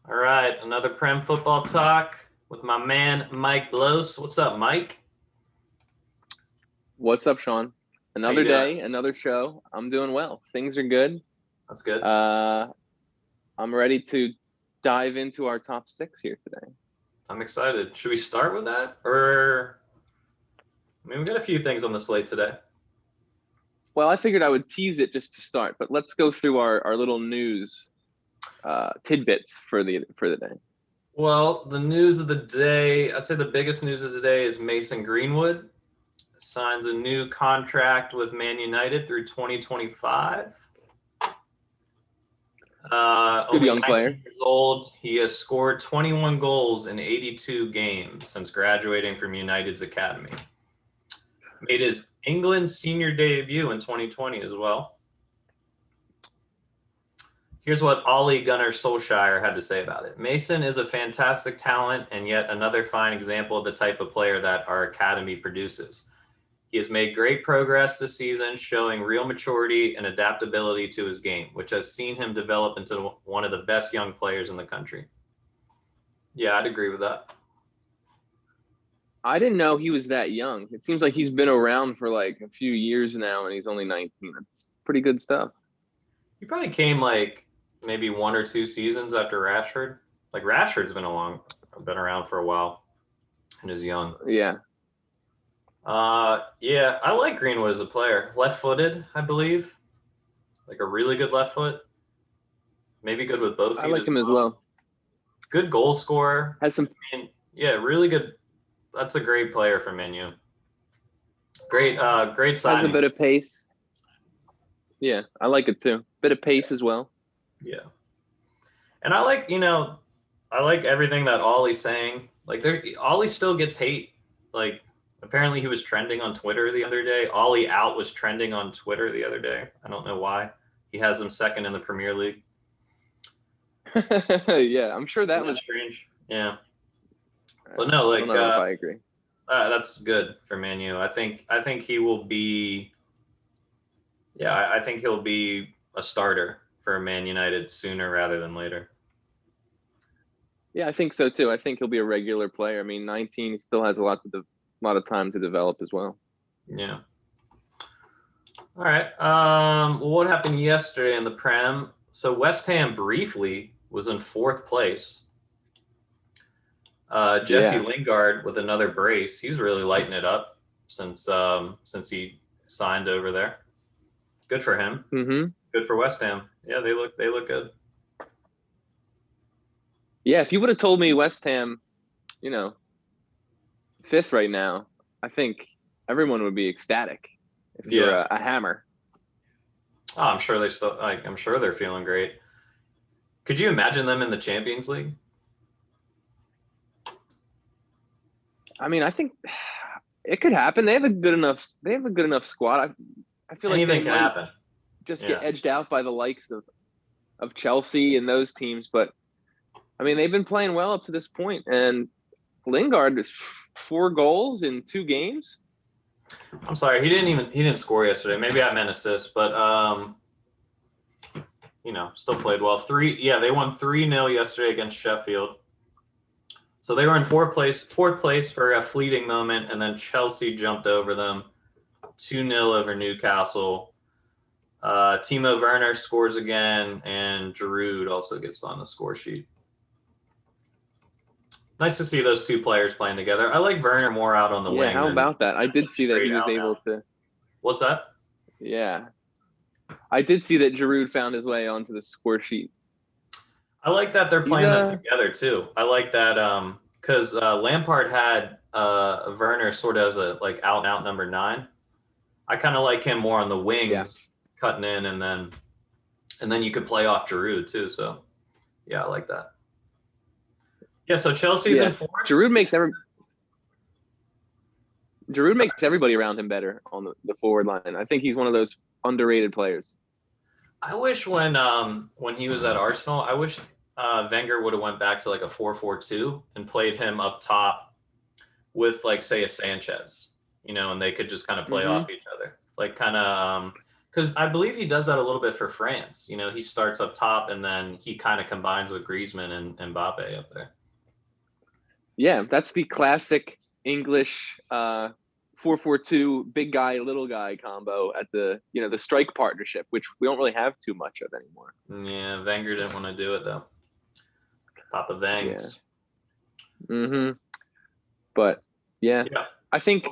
All right, another Prem Football Talk with my man Mike Blows. What's up, Mike? What's up, Sean? How you Another doing? day, another show. I'm doing well. Things are good. That's good. Uh, I'm ready to dive into our top six here today. I'm excited. Should we start with that, or we got a few things on the slate today. Well, I figured I would tease it just to start, but let's go through our little news tidbits for the day. Well, the news of the day, I'd say the biggest news of the day is Mason Greenwood signs a new contract with Man United through 2025. Good Only young 19 player. years old, he has scored 21 goals in 82 games since graduating from United's academy. Made his England senior debut in 2020 as well. Here's what Ole Gunnar Solskjaer had to say about it. Mason is a fantastic talent and yet another fine example of the type of player that our academy produces. He has made great progress this season, showing real maturity and adaptability to his game, which has seen him develop into one of the best young players in the country. Yeah, I'd agree with that. I didn't know he was that young. It seems like he's been around for like a few years now, and he's only 19. That's pretty good stuff. He probably came like maybe one or two seasons after Rashford. Like Rashford's been around for a while and is young. Yeah. Yeah, I like Greenwood as a player. Left-footed, I believe. Like a really good left foot. Maybe good with both I feet like as him as well. well. Good goal scorer. Has some I mean, yeah, really good. That's a great player for Man U. Great has a signing. bit of pace. Yeah, I like it too. Bit of pace as well. Yeah, and I like everything that Ollie's saying. Like, Ollie still gets hate. Like, apparently he was trending on Twitter the other day. Ollie out was trending on Twitter the other day. I don't know why. He has him second in the Premier League. Yeah, I'm sure that Isn't that was. strange? Yeah, but no, I don't know if I agree. that's good for Man U. I think he will be. Yeah, I think he'll be a starter for Man United sooner rather than later. Yeah, I think so too. I think he'll be a regular player. I mean, 19 still has a lot of time to develop as well. Yeah. All right. What happened yesterday in the Prem? So West Ham briefly was in fourth place. Jesse Yeah. Lingard with another brace. He's really lighting it up since he signed over there. Good for him. Mm-hmm. Good for West Ham. Yeah, they look good. Yeah, if you would have told me West Ham, you know, fifth right now, I think everyone would be ecstatic if you're Yeah. a hammer. Oh, I'm sure they're feeling great. Could you imagine them in the Champions League? I mean, I think it could happen. They have a good enough squad. I feel like they Anything can might happen. just get Yeah. edged out by the likes of Chelsea and those teams, but I mean, they've been playing well up to this point, and Lingard is 4 goals in 2 games. I'm sorry, he didn't score yesterday. Maybe I meant assist, but still played well. They won 3-0 yesterday against Sheffield. So they were in fourth place for a fleeting moment, and then Chelsea jumped over them 2-0 over Newcastle. Timo Werner scores again, and Giroud also gets on the score sheet. Nice to see those two players playing together. I like Werner more out on the Yeah, wing how than about that? I did see that straight he was out able now. to. What's that? Yeah, I did see that Giroud found his way onto the score sheet. I like that they're He's playing them together too. I like that because Lampard had Werner sort of as a like out and out number 9. I kind of like him more on the yeah, wings, cutting in, and then you could play off Giroud too. So yeah, I like that. Yeah, so Chelsea's in yeah. fourth. Giroud makes everybody around him better on the forward line. I think he's one of those underrated players. I wish when he was at Arsenal, I wish Wenger would have went back to like a 4-4-2 and played him up top with like say a Sanchez, and they could just kind of play Mm-hmm. off each other, like kind of Because I believe he does that a little bit for France. You know, he starts up top and then he kind of combines with Griezmann and Mbappe up there. Yeah, that's the classic English 4-4-2 big guy little guy combo at the the strike partnership, which we don't really have too much of anymore. Yeah, Wenger didn't want to do it though. Papa Vangs. Yeah. Mm-hmm. But yeah, I think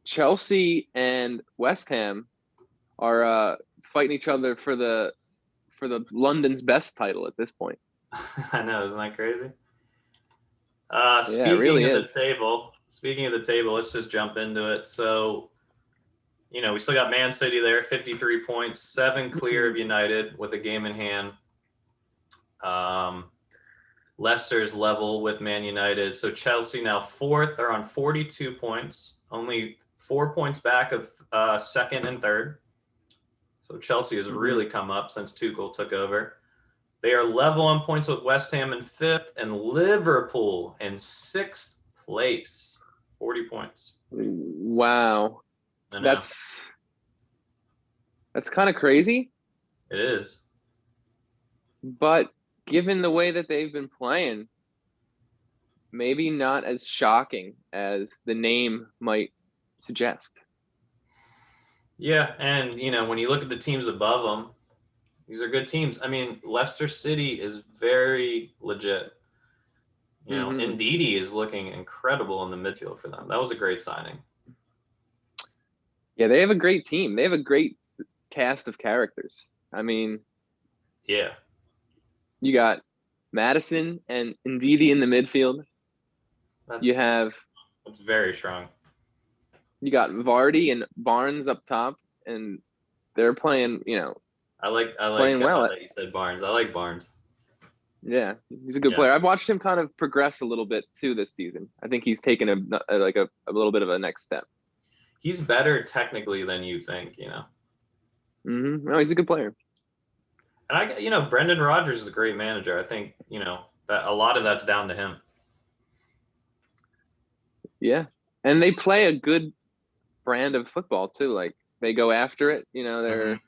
Chelsea and West Ham are fighting each other for the London's best title at this point. I know, isn't that crazy? Yeah, it really is. Speaking of the table, let's just jump into it. So, we still got Man City there, 53 points, 7 clear of United with a game in hand. Leicester's level with Man United. So Chelsea now 4th. They're on 42 points, only 4 points back of second and third. So Chelsea has really come up since Tuchel took over. They are level on points with West Ham in 5th and Liverpool in 6th place, 40 points. Wow. That's kind of crazy. It is. But given the way that they've been playing, maybe not as shocking as the name might suggest. Yeah, and when you look at the teams above them, these are good teams. I mean, Leicester City is very legit. Ndidi is looking incredible in the midfield for them. That was a great signing. Yeah, they have a great team. They have a great cast of characters. I mean, yeah. You got Maddison and Ndidi in the midfield. That's very strong. You got Vardy and Barnes up top, and they're playing, I like playing well. That you said Barnes. I like Barnes. Yeah, he's a good player. I've watched him kind of progress a little bit too this season. I think he's taken a little bit of a next step. He's better technically than you think, No, he's a good player. And Brendan Rodgers is a great manager. I think, that a lot of that's down to him. Yeah. And they play a good brand of football too. Like they go after it, they're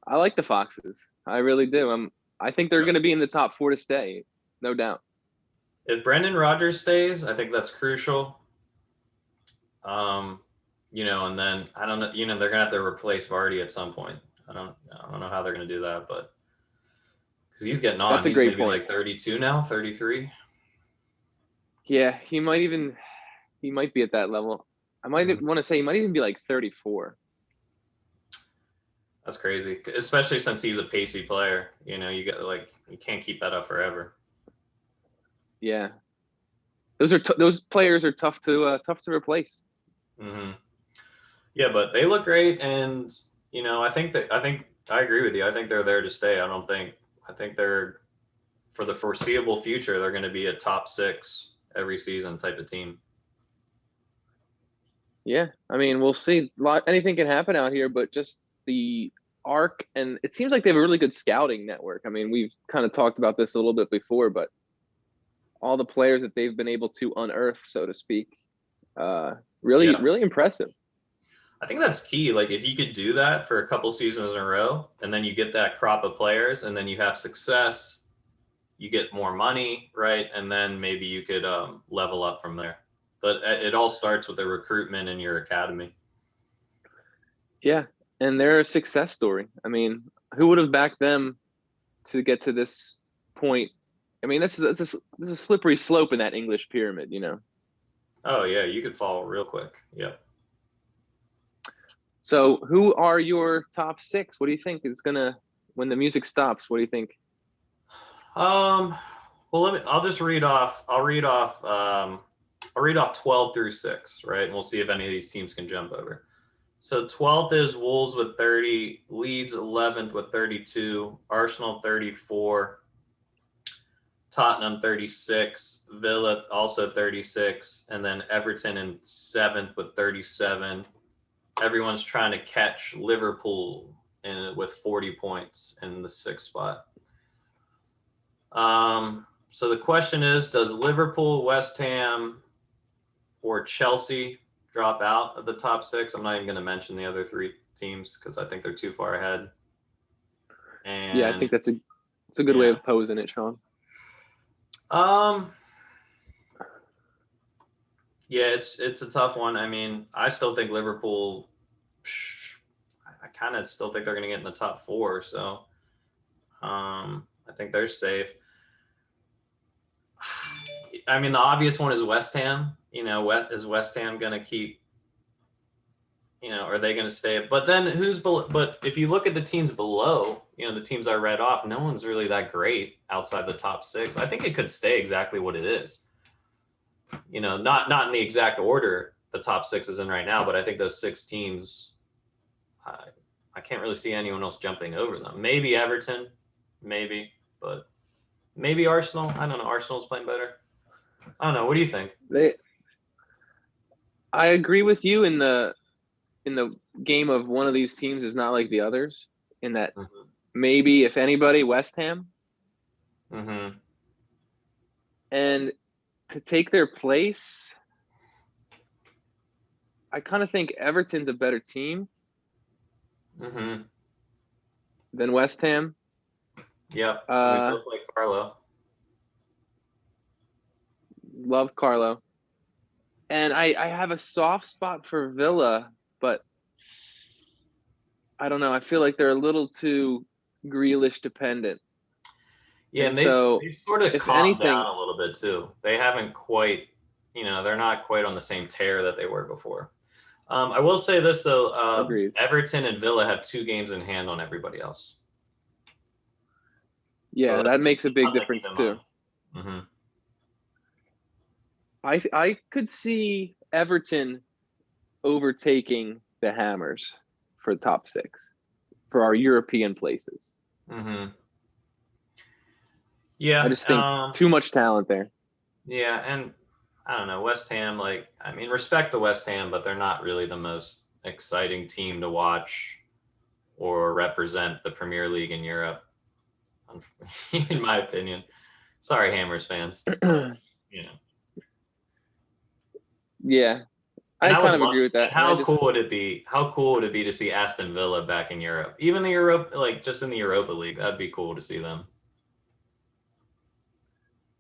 I like the Foxes. I really do. I think they're going to be in the top 4 to stay, no doubt. If Brendan Rodgers stays, I think that's crucial. And then I don't know, they're going to have to replace Vardy at some point. I don't know how they're going to do that, but because he's getting on. That's a great point. Like 32 now, 33. Yeah, he might be at that level. I might want to say he might even be like 34. That's crazy, especially since he's a pacey player. You can't keep that up forever. Yeah, those players are tough to replace. Yeah, but they look great, and I think I agree with you. I think they're there to stay. I think they're, for the foreseeable future, they're going to be a top 6 every season type of team. Yeah, I mean, we'll see. Anything can happen out here, but just the arc, and it seems like they have a really good scouting network. I mean, we've kind of talked about this a little bit before, but all the players that they've been able to unearth, so to speak, really impressive. I think that's key. Like if you could do that for a couple seasons in a row, and then you get that crop of players, and then you have success, you get more money, right? And then maybe you could level up from there. But it all starts with the recruitment in your academy. Yeah, and they're a success story. I mean, who would have backed them to get to this point? I mean, this is a slippery slope in that English pyramid, Oh yeah, you could fall real quick. Yep. So, who are your top 6? What do you think is gonna, when the music stops? What do you think? Well, I'll just read off. I'll read off 12 through 6, right? And we'll see if any of these teams can jump over. So 12th is Wolves with 30, Leeds 11th with 32, Arsenal 34, Tottenham 36, Villa also 36, and then Everton in 7th with 37. Everyone's trying to catch Liverpool with 40 points in the 6th spot. So the question is, does Liverpool, West Ham, or Chelsea drop out of the top 6. I'm not even going to mention the other 3 teams because I think they're too far ahead. And Yeah, I think it's a good way of posing it, Sean. Yeah, it's a tough one. I mean, I still think Liverpool. I kind of still think they're going to get in the top 4. So, I think they're safe. I mean, the obvious one is West Ham. Is West Ham going to keep? Are they going to stay? But then who's below? But if you look at the teams below, the teams I read off, no one's really that great outside the top 6. I think it could stay exactly what it is. Not in the exact order the top 6 is in right now, but I think those 6 teams, I can't really see anyone else jumping over them. Maybe Everton, but maybe Arsenal. I don't know. Arsenal's playing better. I don't know. What do you think? I agree with you in the game of one of these teams is not like the others in that maybe, if anybody, West Ham. Mm-hmm. And to take their place, I kind of think Everton's a better team than West Ham. Yep. We both like Carlo. Love Carlo. And I have a soft spot for Villa, but I don't know. I feel like they're a little too Grealish dependent. Yeah, and they've sort of calmed down a little bit too. They haven't quite, they're not quite on the same tear that they were before. I will say this though, Everton and Villa have 2 games in hand on everybody else. Yeah, so that makes a big difference too. Mm-hmm. I could see Everton overtaking the Hammers for the top 6 for our European places. Mm-hmm. Yeah, I just think too much talent there. Yeah, and I don't know, West Ham, respect to West Ham, but they're not really the most exciting team to watch or represent the Premier League in Europe, in my opinion. Sorry, Hammers fans. Yeah, I kind of agree with that. How cool would it be? How cool would it be to see Aston Villa back in Europe? Even the just in the Europa League, that'd be cool to see them.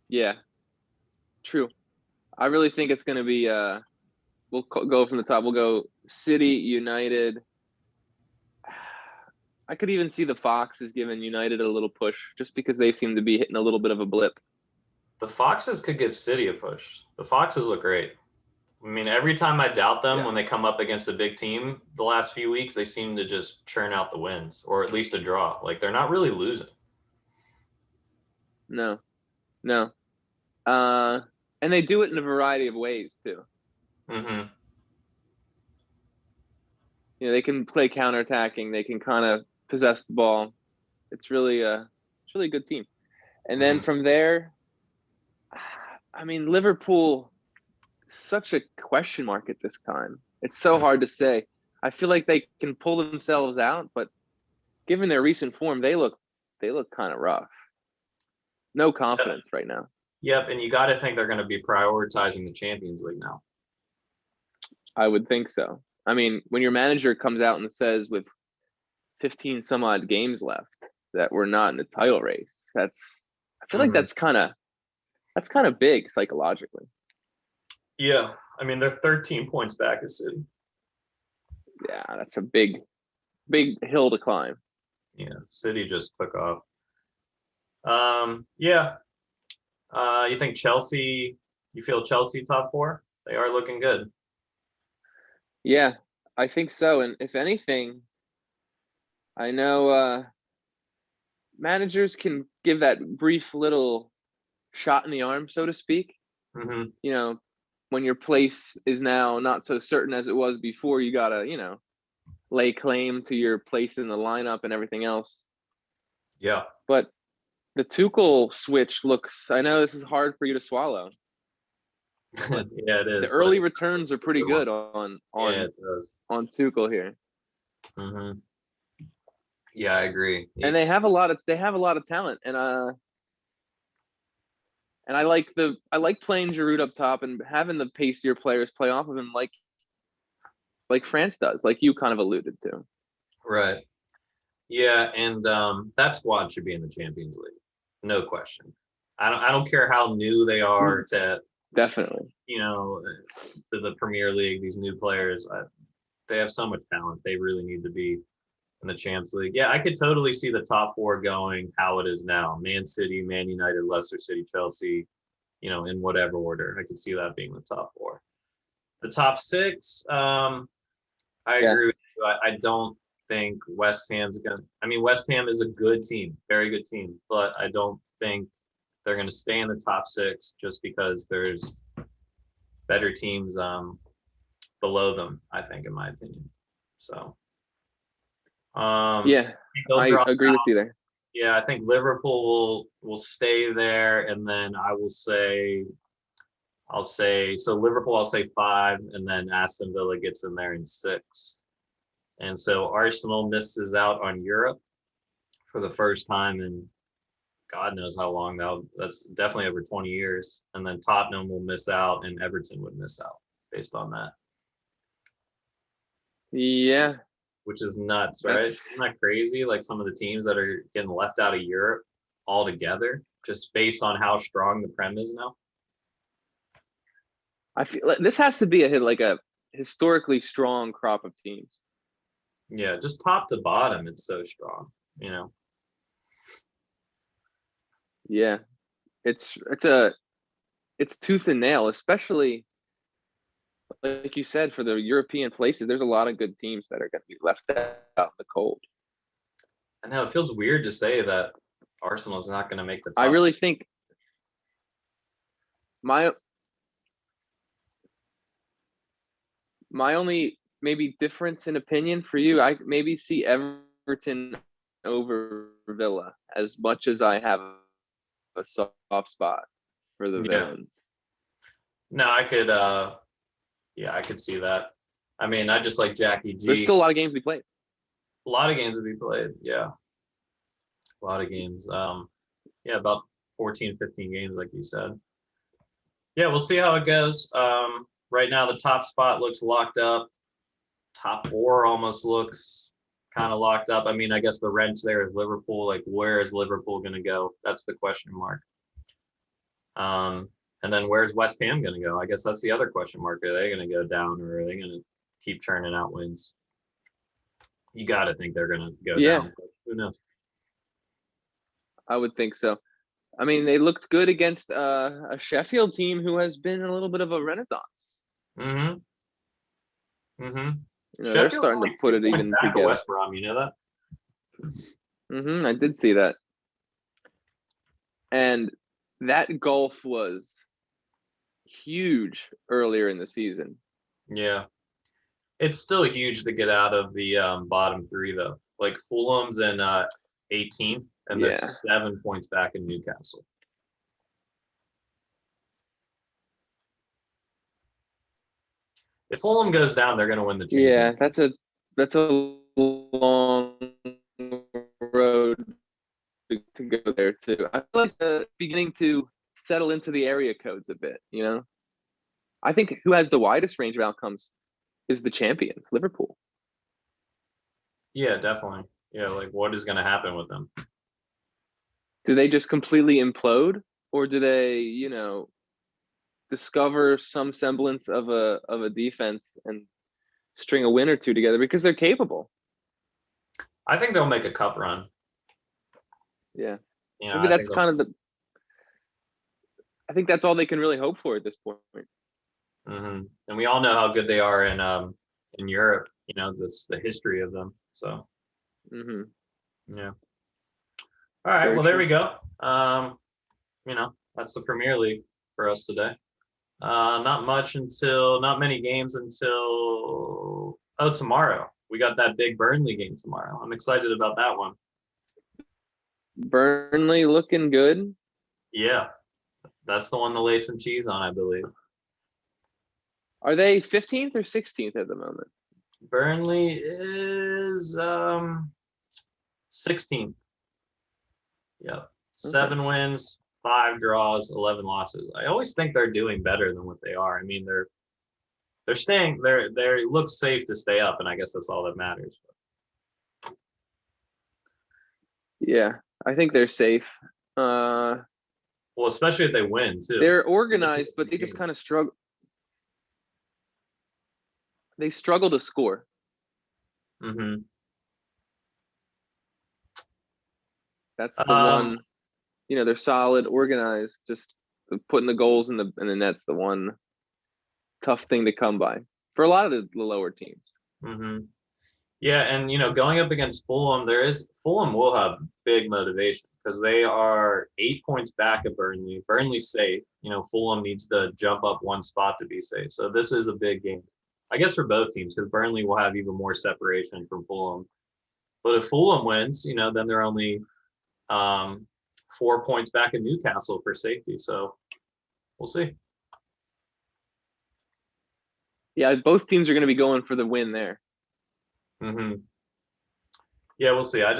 Yeah, true. I really think it's going to be, we'll go from the top. We'll go City, United. I could even see the Foxes giving United a little push just because they seem to be hitting a little bit of a blip. The Foxes could give City a push. The Foxes look great. I mean, every time I doubt them when they come up against a big team the last few weeks, they seem to just churn out the wins or at least a draw. Like, they're not really losing. No. And they do it in a variety of ways too. Mm-hmm. They can play counterattacking. They can kind of possess the ball. It's really a good team. And then from there, I mean, Liverpool, such a question mark at this time. It's so hard to say. I feel like they can pull themselves out, but given their recent form, they look kind of rough. No confidence right now. Yep, and you got to think they're going to be prioritizing the Champions League now. I would think so. I mean, when your manager comes out and says with 15 some odd games left that we're not in the title race, I feel like that's kind of big psychologically. Yeah, I mean, they're 13 points back at City. Yeah, that's a big hill to climb. Yeah, City just took off. You think Chelsea? You feel Chelsea top 4? They are looking good. Yeah, I think so. And if anything, I know managers can give that brief little shot in the arm, so to speak. Mm-hmm. When your place is now not so certain as it was before, you gotta, lay claim to your place in the lineup and everything else. Yeah. But the Tuchel switch looks, I know this is hard for you to swallow. But yeah, it is. The early returns are pretty good on Tuchel here. Mm-hmm. Yeah, I agree. And they have a lot of talent, and I like playing Giroud up top and having the pacier players play off of him, like like France does, like you kind of alluded to. Right. Yeah, and that squad should be in the Champions League, no question. I don't care how new they are to Definitely. to the Premier League. These new players, they have so much talent. They really need to be in the Champions League. Yeah, I could totally see the top four going how it is now: Man City, Man United, Leicester City, Chelsea. In whatever order. I could see that being the top four. The top six, I Yeah. agree with you. I don't think West Ham's gonna. I mean, West Ham is a good team, very good team, but I don't think they're gonna stay in the top six just because there's better teams below them. I think, in my opinion. So, Yeah, they'll I drop agree out. with you there. Yeah, I think Liverpool will stay there, and then I'll say so. Liverpool, I'll say 5, and then Aston Villa gets in there in 6. And so Arsenal misses out on Europe for the first time in God knows how long now. That's definitely over 20 years. And then Tottenham will miss out, and Everton would miss out based on that, Yeah, which is nuts, right? that's. Isn't that crazy? Like some of the teams that are getting left out of Europe altogether, just based on how strong the Prem is now. I feel like this has to be a historically strong crop of teams. Yeah, just top to bottom, it's so strong. Yeah, it's tooth and nail, especially like you said for the European places. There's a lot of good teams that are going to be left out in the cold. I know it feels weird to say that Arsenal is not going to make the top. I really think my only maybe difference in opinion for you, I maybe see Everton over Villa as much as I have a soft spot for the Villains. No, I could I could see that. I mean, I just like Jackie G. There's still a lot of games we played. A lot of games to be played, yeah. A lot of games. About 14, 15 games, like you said. Yeah, we'll see how it goes. Right now, the top spot looks locked up. Top 4 almost looks kind of locked up. I mean, I guess the wrench there is Liverpool. Like, where is Liverpool going to go? That's the question mark. And then where's West Ham going to go? I guess that's the other question mark. Are they going to go down, or are they going to keep churning out wins? You got to think they're going to go down. Who knows? I would think so. I mean, they looked good against a Sheffield team who has been a little bit of a renaissance. Mm-hmm. They're starting to put it even together. West Brom, you know that? I did see that. And that gulf was huge earlier in the season. Yeah. It's still huge to get out of the bottom 3, though. Like Fulham's in 18th, and they're 7 points back in Newcastle. If Fulham goes down, they're going to win the championship. Yeah, that's a long road to go there too. I feel like beginning to settle into the area codes a bit. I think who has the widest range of outcomes is the champions, Liverpool. Yeah, definitely. Yeah, like what is going to happen with them? Do they just completely implode, or do they, discover some semblance of a defense and string a win or two together because they're capable? I think they'll make a cup run. Yeah. Maybe that's kind of I think that's all they can really hope for at this point. Mm-hmm. And we all know how good they are in Europe. The history of them. So. Yeah. All right. Well, there we go. That's the Premier League for us today. Not many games until tomorrow. We got that big Burnley game tomorrow. I'm excited about that one. Burnley looking good. Yeah, that's the one to lay some cheese on, I believe. Are they 15th or 16th at the moment? Burnley is 16th. Yeah, 7 wins, 5 draws, 11 losses. I always think they're doing better than what they are. I mean, they're staying. They look safe to stay up, and I guess that's all that matters. Yeah, I think they're safe. Well, especially if they win too. They're organized, but they just kind of struggle. They struggle to score. Mm-hmm. That's the one. You know, they're solid, organized. Just putting the goals in the net's the one tough thing to come by for a lot of the lower teams. Mm-hmm. Yeah, and going up against Fulham, Fulham will have big motivation because they are 8 points back of Burnley. Burnley's safe. Fulham needs to jump up one spot to be safe. So this is a big game, I guess, for both teams because Burnley will have even more separation from Fulham. But if Fulham wins, then they're only 4 points back in Newcastle for safety. So we'll see. Yeah, both teams are going to be going for the win there. Mm-hmm. Yeah, we'll see. I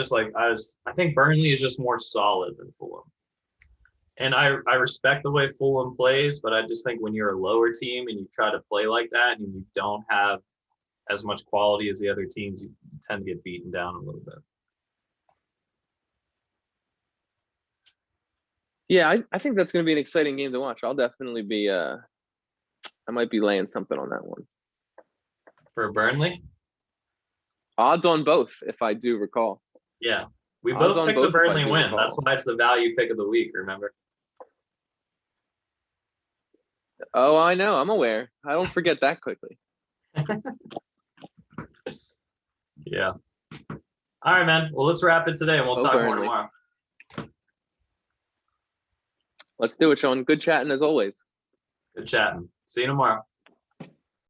think Burnley is just more solid than Fulham. And I respect the way Fulham plays, but I just think when you're a lower team and you try to play like that and you don't have as much quality as the other teams, you tend to get beaten down a little bit. Yeah, I think that's going to be an exciting game to watch. I'll definitely be I might be laying something on that one. For Burnley? Odds on both, if I do recall. Yeah. We both picked the Burnley win. That's why it's the value pick of the week, remember? Oh, I know. I'm aware. I don't forget that quickly. Yeah. All right, man. Well, let's wrap it today and we'll talk more tomorrow. Let's do it, Sean. Good chatting as always. Good chatting. See you tomorrow.